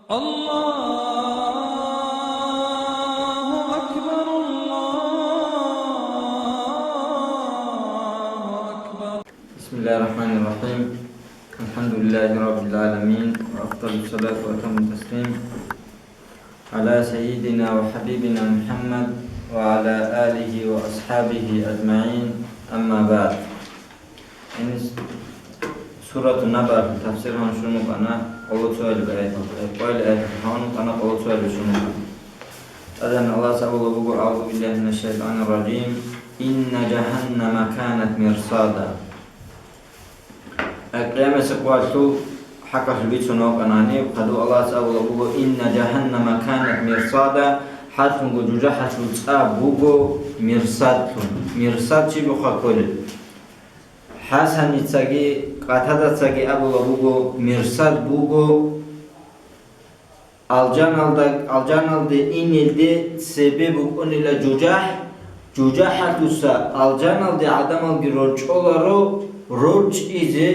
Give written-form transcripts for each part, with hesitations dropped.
الله أكبر الله أكبر. بسم الله الرحمن الرحيم. الحمد لله رب العالمين، وأفضل الصلاة وأتم التسليم على سيدنا وحبيبنا محمد وعلى آله وأصحابه أجمعين. أما بعد، إن سورة النبأ تفسيرها شنو أنا قول سؤال قول أنا قول سؤال شنو أذن الله سبحانه وتعالى أعوذ بالله من الشيطان الرجيم. إن جهنم كانت مرصادا. قيامة سقواتو حق البيت سنو قناني قدو الله سبحانه وتعالى إن جهنم كانت مرصادا. حتى جوجا حتى بوجو مرصاد شيء بخاكل حسن يتساقي قتادة تساقي أبو لبوجو مرصاد بوجو الجانال دي إن يلدي سبب أن إلى جوجا حتى سا الجانال دي عدم الجروج أولارو روج إزي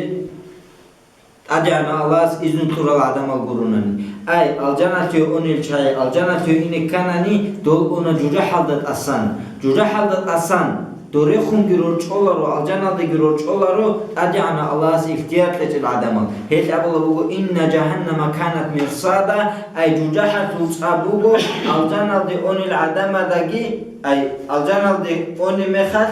أدعنا الله إذن ترى العدم الجروناني أي الجنة أنيل شيء الجنة إن كانني دول أنا جوجا حدث أسان دوريخون جروج أولارو الجنة دي جروج أولارو أدعنا الله اختيار لجل العدم هيك أبو بقول إن جهنم كانت مرصادا أي جوجا حدث أبوه الجنة دي أنيل عدم دقي أي الجنة دي أني مخل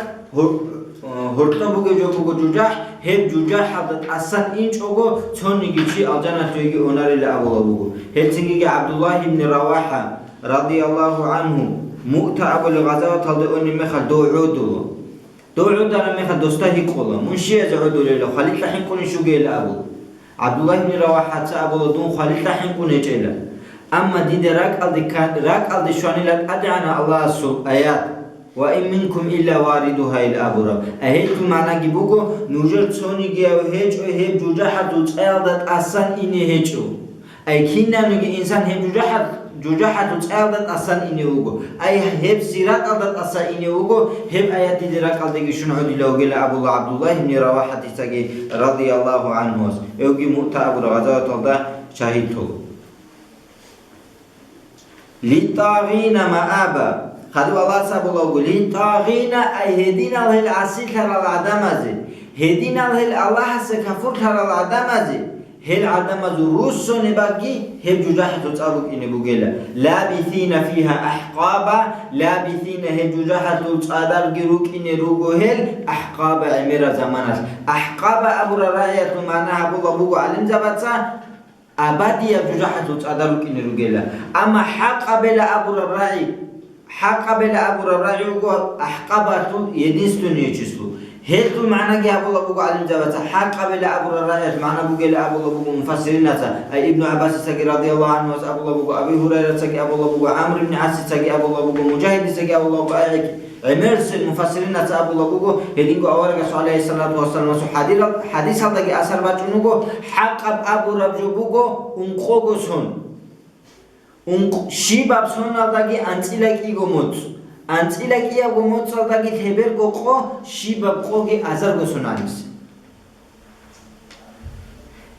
هرتا بوجو جوجا هب جوجا حدث أسان إنش أوجو ثوني جيشي الجنة تيجي أوناري لأبو بوجو هتسيجي عبد الله بن رواحة رضي الله عنه مؤتى أبو الغزاة تلدوني مخل دو أنا مخل دوستهي قولا منشي أزعدو ليلة خليل لحين كوني شوجي لأبو عبد الله بن رواحة أبو دون خليل لحين كوني جيلا أما دي راك ألدي شواني لك أدعنا الله سب آيات وإن منكم إلا واردها إلى أبورا أهيتو معنا جيبوكو نوجر توني جيو هيجو هيب جوجا حدو تأيضت أسان إني هيجو أي كينا نجي إنسان هيب جوجا حدو تأيضت أسان إني هوجو أي هيب سيرات ألدت أسان إني هوجو هيب آيات دي راك ألدي شنو دي لو جل أبو عبد الله بن رواحة تسجي رضي الله عنه يوجي مؤتى أبو الغزاة تلدا شهيدته للطاغين مآبا خدوا الله سبحانه وتعالى طاغينا أي هدينا الله العسيل ترى العدم زي هدينا الله سكفر ترى العدم زي هل عدم روس نبغي هل جوجاح تتصالك إن بقولة لابثين فيها أحقابا لابثين هل جوجاح تتصادر جروك إن روجو هل أحقاب عمير زمانات أحقاب أبو الرأي معناها بوجو علم زبطة أبدي جوجاح تتصادر إن روجلا أما حق قبل أبو الرأي حق قبل أبو الرأي يقول أحقابات يدينستون يجسلو هيتو معنى جه أبو لبوق على الجبهة حق قبل أبو الرأي معنى بقول أبو لبوق مفسرين نتا أي ابن عباس سجى رضي الله عنه أبو لبوق أبي هريرة سجى أبو لبوق عمرو بن عاص سجى أبو لبوق مجاهد سجى أبو لبوق عمرس المفسرين نتا أبو لبوق هدينكو أورجا عليه الصلاة والسلام حديث هذا جه أثر باتشونكو حق أبو ربجوبوق أنقوغو سون شيباب سون هذا أنتيلك إيجوموت أنتيلك إيجوموت هذا تهبر قو شيباب قوغي أزر قسونانيس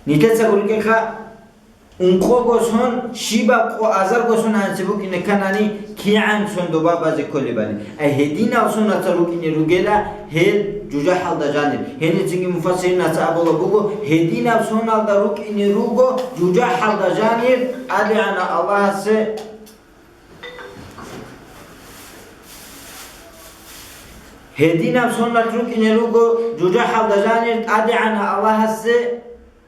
نيتسا قولك خا أنقو قسون شيباب قو أزر قسونانيس بوك إن كانني كيعان سون دوبابا زي كل بالي أهدينا سون نتروك إن رجلا هل جوجا حال دجاني هني تيجي مفسرين نتابع لبوكو هدينا سون الدروك إن روجو جوجا حال دجاني أدعنا الله سه هدينا سون الدروك إن روجو جوجا حال دجاني أدعنا الله سه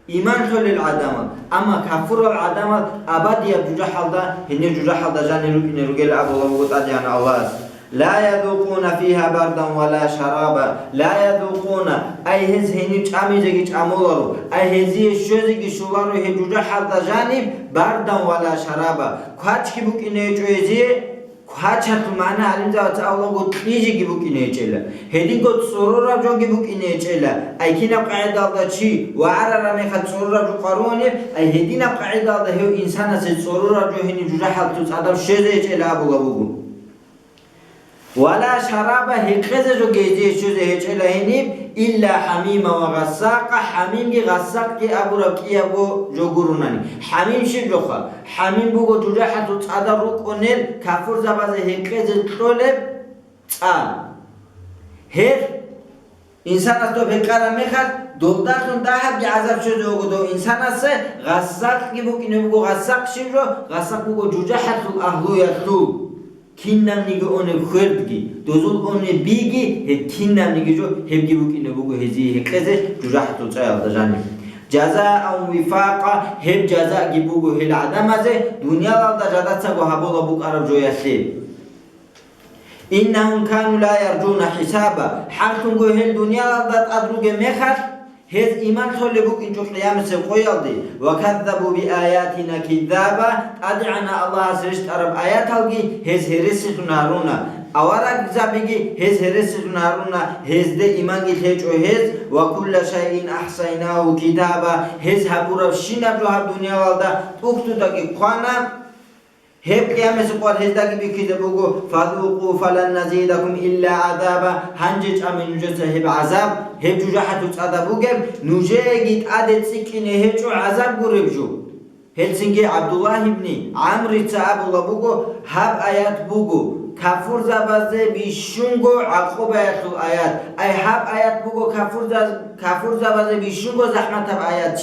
إيمان تول العدم أما كفر العدم أبدي جوجا حال دا هني جوجا حال دجاني روك إن روجلا أبو لبوكو أدعنا الله سه لا يذوقون فيها بردا ولا شرابا لا يذوقون أي هز هني تعميزك تعمولارو أي هزي الشوزك شولارو هجوجا حتى جانب بردا ولا شرابا كهاتش كيبوك إنه يجوزي كهاتش هتو معنا علم زاوة الله قد تيجي كيبوك إنه يجيلا هدين قد سرورا جو كيبوك إنه يجيلا أي كنا قاعدة الله شي وعرر ميخد سرورا جو قاروني أي هدين قاعدة الله هو إنسان سيد سرورا جو هني جوجا حتى تعدم شوزي يجيلا أبو لبوكو ولا شرابه هكذا جو جيزي شو زي هيك لهنيب إلا حميم وغساق حميم كي غساق كي أبورا كي أبو جوغوروناني حميم شجوخا حميم بوغو جوجاحة تتعدروك ونيل كافور زبازه هكذا تطولب هر إنسان أستو بكارا مخد دولتاتون داهب بعذاب شده وقدو إنسان أسه غساق كي بوك إنه بوغو غساق شجو غساق بوغو جوجاحة الأهلوية كينام نيجي أونه خردگی دوزول أونه بیگی هی كينام نيجي جو هبگی بوك إنه بوغو هزي هكذا جوجاحة تتعيال دجاني جزاء وفاقا هب جزاء جي بوغو هل عدم ازه دنيا لالدا جدات ساقو هبولا بوك عرب جو يسلي إنهم كانوا لا يرجون حسابا حالتون جو هل دنيا لالدا تقدروغ مخر هز إيمان تولي بوك إنجو قيامة سيقويل دي وكذبوا بآياتنا كذابا أدعنا الله سرشت عرب آيات هلقي هز هرسي تنارونا أورا زابيجي هز هرسي تنارونا هز دي إيمان جيتهج هز وكل شيء أحصيناه كتابا هز هبورا شينا بلوها دنيا والدا اكتو داكي قوانا هب قيامة سقوات هز داكي بكيد بوغو فذوقوا فلن نزيدكم إلا عذابا هنجج أمين نجز هب عذاب هب جوجاحة تسعدا بوغب نجيجيت عدد سكيني هجو عذاب قرب جو هلسنجي عبد الله بن عمرو تعب الله بوغو هب آيات بوغو كافور زبازه بيشونغو عقوبة آيات أي هب آيات بوغو كافور زبازه بيشونغو زحمة آيات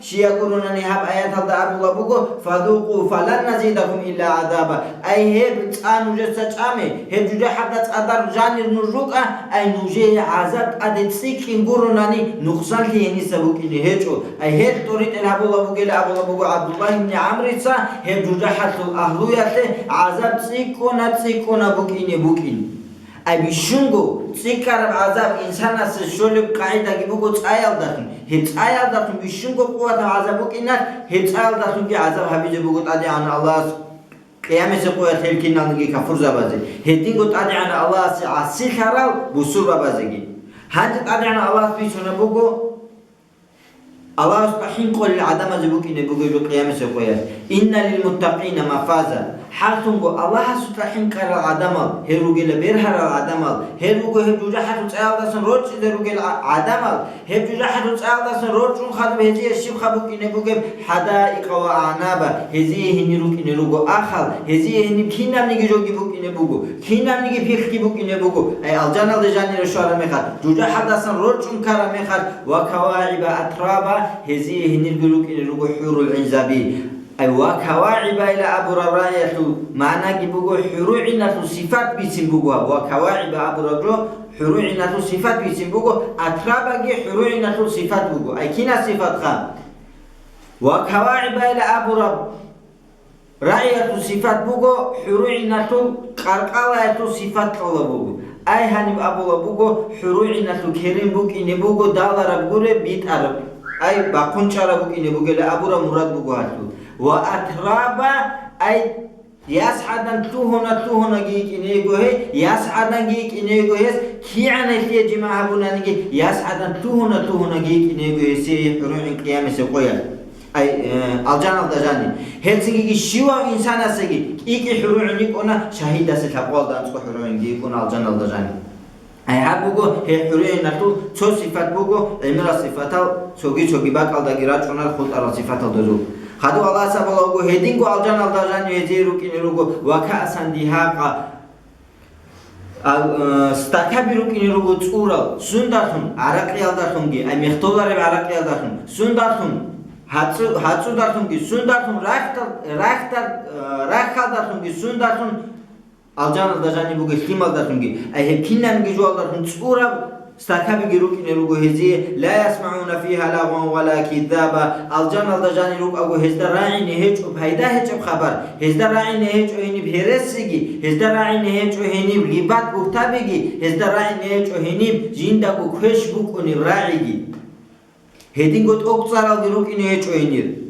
شيا قروناني هب آيات هذا عبد الله بوغو فذوقوا فلن نزيدكم إلا عذابا أي هب تانو جسد أمي هب جوجا حتى تقدر جاني النجوكا أي نجي عذاب أدت سيكين قروناني نقصان كيني سبوك إني هجو أي هب توريد الهب الله بوغو عبد الله بوغو عبد الله بن عمرو هب جوجا حتى أهلوية عذاب سيكونا بوكين أي بيشونغو سيكار عذاب إنسان سشولب قاعدة جيبوكو تايل داتن هتايل داتن بيشونغو قوة عذاب بوكينا هتايل داتن كي عذاب هبيج بوكو تادي عن الله قيامة سقوة تلكينا نجي كفر زبازي هتينغو تادي عن الله سعسي خرال بسور بازيجي هانت تادي عن الله بيشونا بوكو الله سبحانه قول العدم زبوكين بوكو جو قيامة سقوة إن للمتقين مفازا حالتونغو الله سبحانه قال العدم هيروجيل بيرهر العدم هيروجو هبجوجا حتو تعال داسن روج هيروجيل العدم هبجوجا حتو تعال داسن روج خد بهجي الشيب خبوكين بوكو حدائق وأعناب هذه هنيروكين روجو آخر هذه هني كينام نيجي جوجي بوكين بوكو كينام نيجي فيخي بوكين بوكو أي الجنة الجاني رشارة مخال جوجا حد داسن روج كارا مخال وكواعب أترابا هذه هنيروكين روجو حور العنزبي أيوة كواعب إلى أبو رراية معنى جبوجو حروعنا صفات بيسمبوجو وكواعب أبو رجو حروعنا صفات بيسمبوجو أترابجي حروعنا صفات بوجو أي كنا صفات خام وكواعب إلى أبو رب رأية صفات بوجو حروعنا قرقالة صفات الله بوجو أي هني أبو بوجو حروعنا كريم بوج إن بوجو دالار بوجو بيت عرب أي باكون شارع بوج إن بوجو لا أبو رب مراد بوجو هاتو وأترابا أي يسعدن توهنا جيك إنيجو هي يسعدن جيك إنيجو هي كي عن اللي جماعة بونا نجي يسعدن توهنا جيك إنيجو هي سي حروع القيامة سقويا أي الجنة الدجاني هالسيجي شوا إنسان سيجي إيكي حروع نيكونا شهيدة ستقول دانسكو حروع نيكونا الجنة الدجاني أي هابوغو هي حروع نتو تو صفات بوغو عمرا صفاتال سوغي باك الدجيرات شونا خود على صفاتال دزو خدو الله سبحانه هدينغو الجنة الدجاني يجيرو كينيروغو وكأسا دهاقا ستاكابيرو كينيروغو تورا سندارتون عراقي الدارتونجي أي مختولاري عراقي الدارتون سندارتون هاتسو دارتونجي سندارتون راختال دارتونجي سندارتون الجنة الدجاني بوغو خيمال دارتونجي أي هكينامجي جو الدارتون تورا ستاكابي جروك إنيروغو هزي لا يسمعون فيها لغوا ولا كذابا الجنة الدجاني روك أبو هزدا راعي نهيج بهيدا هيج بخبر هزدا راعي نهيج هني بهرسيجي هزدا راعي نهيج هني بغيبات بوتابيجي هزدا راعي نهيج هني جيندا بو كوش بوك هني راعيجي هدينغو توكسارال جروك إنيج هني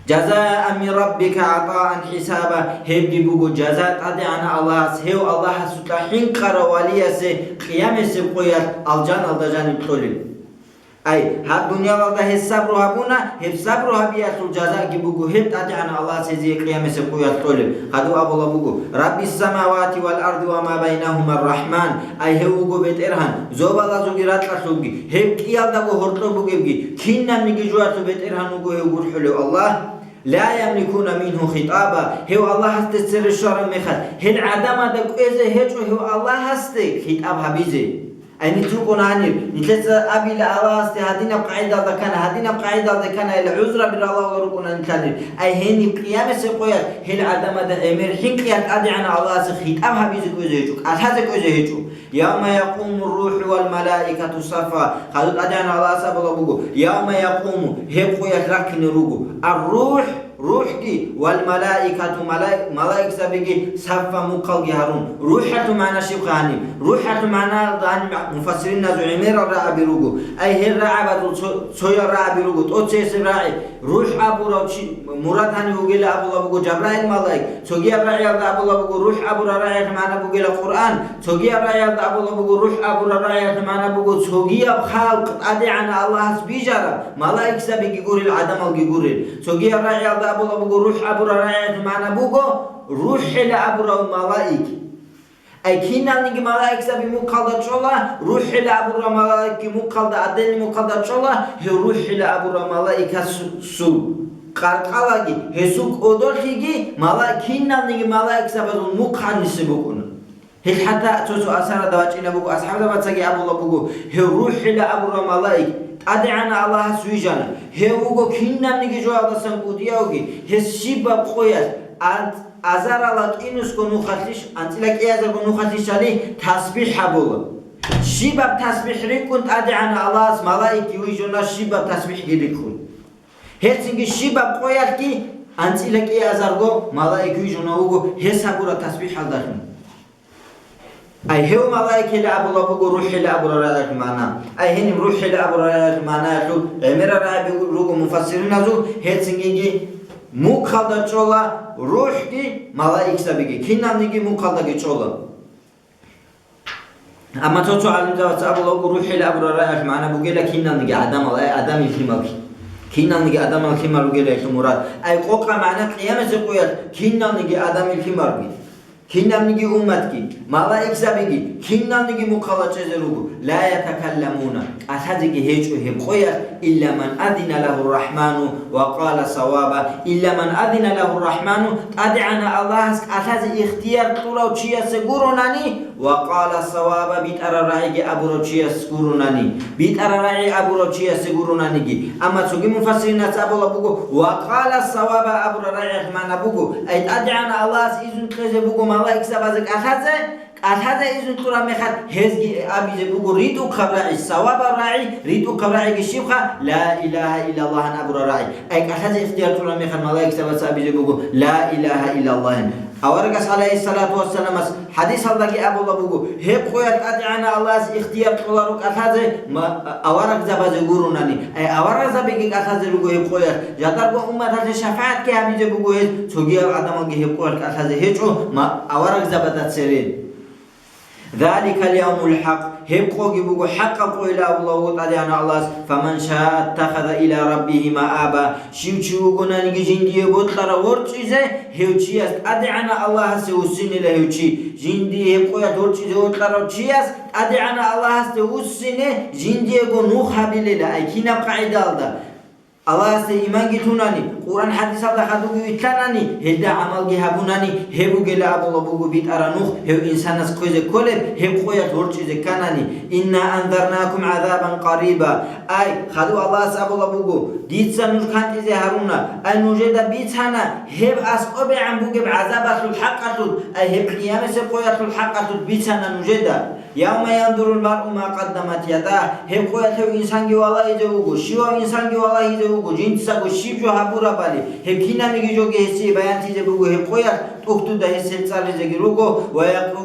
جزاء من ربك عطاء حسابا هبدي بوغو جزاء تادي عن الله سهو الله سبحانه قرا وليس قيام سبقيات الجنة الدجاني بطولين أي هالدنيا والله الصبر هبونا هب صبر هبيات الجزاء جبوجو هب تجعنا الله سيزي قيام سقويا طلب خدوا أبو الله بوجو رب السماوات والأرض وما بينهما الرحمن أي هو جو بيترهن زوب الله زوجرات لسوجي هب كيال دعو هرتو بوجي كينا نيجي جواتو بيترهن وجو هو حلو الله لا يملكون منه خطابا هو الله هستسر الشر مخد هل عدم دك إذا هو الله هستك خطاب هبيزي أني تقول عني نتلت أبي الله استهدينا بقاعدة ذكنا العذر بالله وركنا نتلي أي هني قيام سقيا هل عدم ده أمر حين قيام أدعنا الله سخيت أبها بيزك وزيجك أتهزك وزيجك يوم يقوم الروح والملائكة صفا خذت أدعنا الله سبحانه بقول يوم يقوم هم قيا ركن روجو الروح روح دي والملائكة ملائكة سبيجي صفا مقال جهرون روحة معنا شبخاني روحة معنا مفسرين نزو عمير الرعا بيروجو أي هي الرعا صويا الرعا بيروجو توتشيس الرعي روح أبو روتشي مراد هني وجيل أبو الله بقول جبرائيل ملاك سوجي الرعي أبو الله بقول روح أبو الرعي معنا بقول القرآن سوجي الرعي أبو الله بقول روح أبو الرعي معنا بقول سوجي خالق أدعنا الله سبيجارا ملائكة سبيجي يقول العدم الجيقول سوجي الرعي أبو الله بقول روح أبو الرعي معنا بقول روح إلى أبو الملائكة أي كنا نيجي ملائكة سبي مقالدة شلا روح إلى أبو الملائكة مقالدة أدنى مقالدة شلا هي روح إلى أبو الملائكة سو قارقالاجي هسوق أدور تيجي ملائكة كنا نيجي ملائكة سبي مقالدة سبوكون هي حتى توسو أسرة دواجينا بقول أصحاب دواجي أبو الله بقول هي روح إلى أبو الملائكة أدعنا الله سويجانا هي وقو كنا نيجي جواب سنقودياوجي هي شباب خويا أزار الله إنوس كنو خاتليش أنتلك إيازر كنو خاتليش عليه تسبيح حبولا شباب تسبيح ريكون أدعنا الله ملائكة ويجونا شباب تسبيح ريكون هرسنجي شباب خويا كي أنتلك إيازر كو ملائكة ويجونا وقو هي سبورة تسبيح حدثن أي هو ملائكة لأبو الله بقول روح لأبو الله معنا أي هني روح لأبو الله معنا شو عمر الرأي بيقول مفسرين نزول هرسنجي مقالدة شولا روح دي ملائكة سبيجي كنا نيجي مقالدة شولا أما توصل على جوات أبو الله روح لأبو الله معنا بقول كنا نيجي آدم الكمال كنا نيجي آدم الكمال بقول مراد أي قوقع معنا قيامة سقويات كنا نيجي آدم الكمال كنا نيجي أمتك ملائكة سبيجي كنا نيجي مقالدة زروجو لا يتكلمون أحدك هيج وهبقيا إلا من أذن له الرحمن وقال صوابا إلا من أذن له الرحمن أدعنا الله أحد اختيار طلع وشيا سجورناني وقال صوابا بيتر الرعي أبو رشيا سجورناني بيتر الرعي أبو رشيا سجورناني أما تسوي مفسرين أبو لبوجو وقال صوابا أبو الرعي من أبوجو أي أدعنا الله إذن كذبوجو ملائكة سبازك أحد إذن ترى مخد هزجي أبي جبوجو ريتو خبرعي صواب الرعي ريتو خبرعي الشيخة لا إله إلا الله أبو الرعي أي أحد اختيار ترى مخد ملائكة سباز أبي جبوجو لا إله إلا الله أورجس عليه الصلاة والسلام حديث الله أبو الله بوجو هب خويا أدعنا الله اختيار تقولك أحد ما أورج زباز جوروناني أي أورج زبيك أحد بوجو هب خويا جدار بو أمة هذا شفاعة كي أبي جبوجو سوجي آدم أجي هب خويا أحد هيجو ما أورج زبادة سرير ذلك اليوم الحق هبقوا جبوا حقا إلى الله وتعالى الله فمن شاء اتخذ إلى ربه مآبا شيو قلنا نجين دي بطلر ورشيزه هيوشياس أدعنا الله سوسين له هيوشي جين دي هبقوا يدورشيزه بطلر ورشياس أدعنا الله سوسين جين دي نوح بليلا أي كنا قاعدة الله الله سيمان جتوناني قرآن حديث الله خدوه يتلاني هدا عمل جهابوناني هبو جل أبو الله بوجو بيت أرانوخ هو إنسان سكويز كلب هب خويا تورشيز كاناني إنا أنذرناكم عذابا قريبا أي خدو الله سأبو الله بوجو ديت سنور كانت إذا هرونا أي نوجد بيت هنا هب أسقب عن بوجو بعذابة الحق أتود أي هب قيامة سقوية الحق أتود بيت هنا نوجد يوم ينظر المرء ما قدمت يداه هب خويا تو إنسان جوالا يجوجو شو إنسان جوالا يجوجو جنت سقو شيب جو هبورا بالي هب كنا نيجي جو جهسي بيان تيجي بوجو هب خويا أختو ده سلسلة جيروجو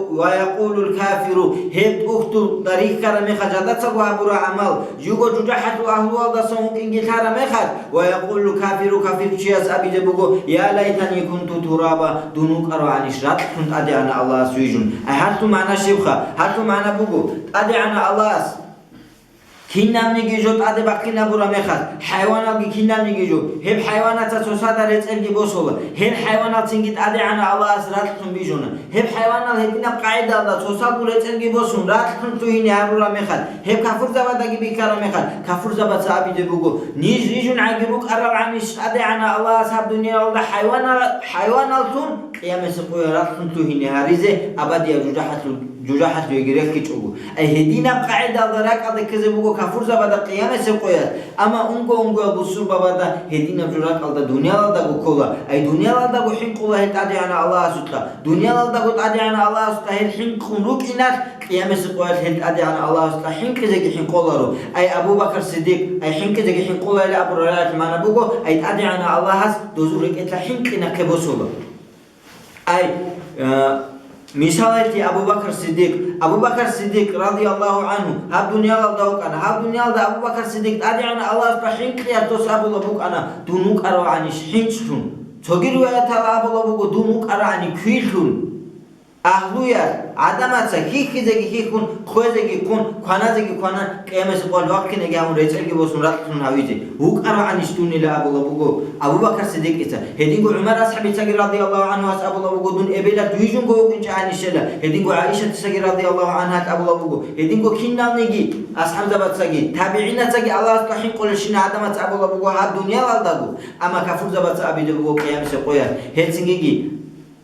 ويقول الكافر هب أختو طريق كرم خجالات سقو هبورا عمل يوجو جوجحت أهل الله سموك إنجيل كرم خد ويقول الكافر كافر شياس أبي جبوجو يا ليتني كنت ترابا دونك أروانيش رات كنت أدعنا الله سويجون هاتو معنا شبخة هاتو معنا بوجو أدعنا الله Kinamni gejot ade bakina bura mekhat. Hayvanal gi kinamni gejo. Hep hayvanatsa sosada recergi bosola. Hep hayvanal singit ade ana Allah azrat khun bijona. Hep hayvanal hedina qaida da sosal bu recergi bosun. Rat khun tuhini harura mekhat. Hep kafur zabada gi bikara mekhat. Kafur zabat sabi de bugo. Niz rijun agibuk arab anish ade ana Allah ashab dunya alda hayvanal tun qiyames qoya rat khun tuhini harize abadiya jujahat yegirek kichugo. Ay hedina qaida da rak ade keze bugo kafur zabada qiyamah se qoyat ama ungo busur babada hedina jurat alda dunyalarda go kola ay dunyalarda go hin qola het adi ana Allah asutta dunyalarda go adi ana Allah asutta het hin khunuk inat qiyamah se qoyat het adi ana Allah asutta hin keze hin qolaro ay Abu Bakr Siddiq ay hin keze hin qola ila Abu Hurairah mana bugo ay adi ana Allah has dozurek etla hin qina kebosola ay Misalati Abu Bakr Siddiq radhiyallahu anhu hab dunyada ukana hab dunyada Abu Bakr Siddiq adi ana Allah tahin qiyat tosabula bukana dunuk arwani hinchun çogiru ya talabula bugo dunuk arani küilun ahluya adamatsa hikizegi hikun khozegi kun khanazegi khana qiyames qol waqtine gamun rechergi bosun ratun hawize huk arani stunila abula bugo Abu Bakr Siddiq ita hedingo Umar ashabi tagi radhiyallahu anhu ashabula bugo dun ebela duijun go kuncha anishela hedingo Aisha tagi radhiyallahu anha abula bugo hedingo kinnamnigi ashab zabatsagi tabi'ina tagi Allah tahin qolishina adamatsa abula bugo ha dunya aldago ama kafur zabatsa abide bugo qiyames qoya helsingigi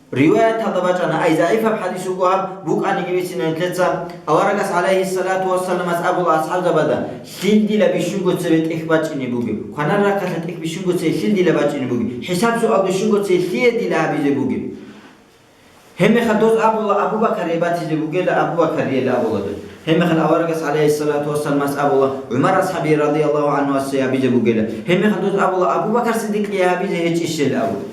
Riwayat hadabacana ay zaifa hadis ugohab bukani gibisina tletsa awaragas alayhi salatu wassalam ashabul ashab zabada shildila bishungo tsebet ikhbachini bugi khanar rakat bishungo tse shildila bachini bugi hisab su abishungo tse shildila habize bugi hemme khados Abu Bakr ebatize bugi la Abu Bakr yela abulad hemme khal awaragas alayhi salatu wassalam ashabullah Umar ashabi radhiyallahu anhu ashabize bugi la hemme khados Abu Bakr Siddiq ya habize hiç işel abu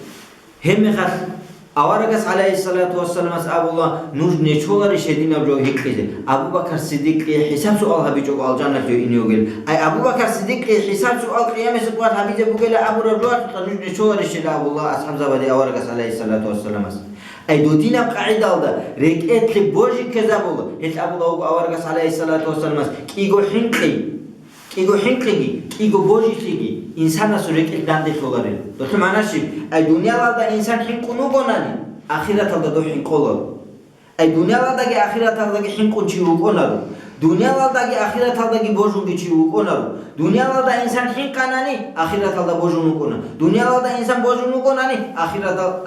hemme khal Avaragas alayhi salatu wassalam ashabullah nur neçoları şedina bro hikkize Abu Bakr Siddiq hisab sual habijo al jannat yo iniyo gel ay Abu Bakr Siddiq hisab sual qiyamesi qat habijo bugela Abu Rabbah nur neçoları şedina Abullah ashab zabadi Avaragas alayhi salatu wassalam ay dodina qaida alda reketli boji kezabul hiç Abullah Avaragas alayhi salatu wassalam kigo hinqigi kigo bojitigi insana surek dande tolare dotu manashi ay dunyalarda insan hinqunu gonani akhiratalda do hinqolor ay dunyalardagi akhiratalda hinqunchi uqonaru dunyalardagi akhiratalda bojungi chi uqonaru dunyalarda insan hinqanani akhiratalda bojunu qona dunyalarda insan bojunu qonani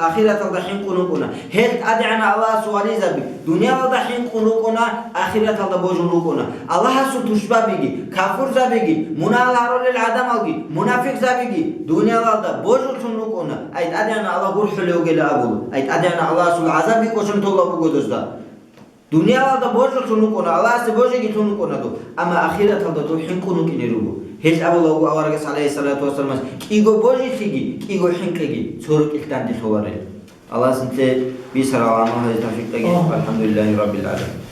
akhiratalda hinqunu qona het ad'ana Allah suali zabi dunyalarda hinqunu qona akhiratalda bojunu qona Allah su tushbabigi kafir zabigi munalarul adam algi munafiq zabigi dunyalarda bojunu qona ay ad'ana Allah gurhulu gela abul ay ad'ana Allah sul azabi koşun tollabu godozda Dunyalarda bojo tunu kona Allah se bojo gi tunu kona do ama akhirat halda to hinkunu kinerugo hiç Abullah Avaragas alayhi salatu wassalam kigo bojo tigi kigo hinkegi soruk iltan de sovare Allah sinte bi saralama hadi tawfik tagi alhamdulillahi rabbil alamin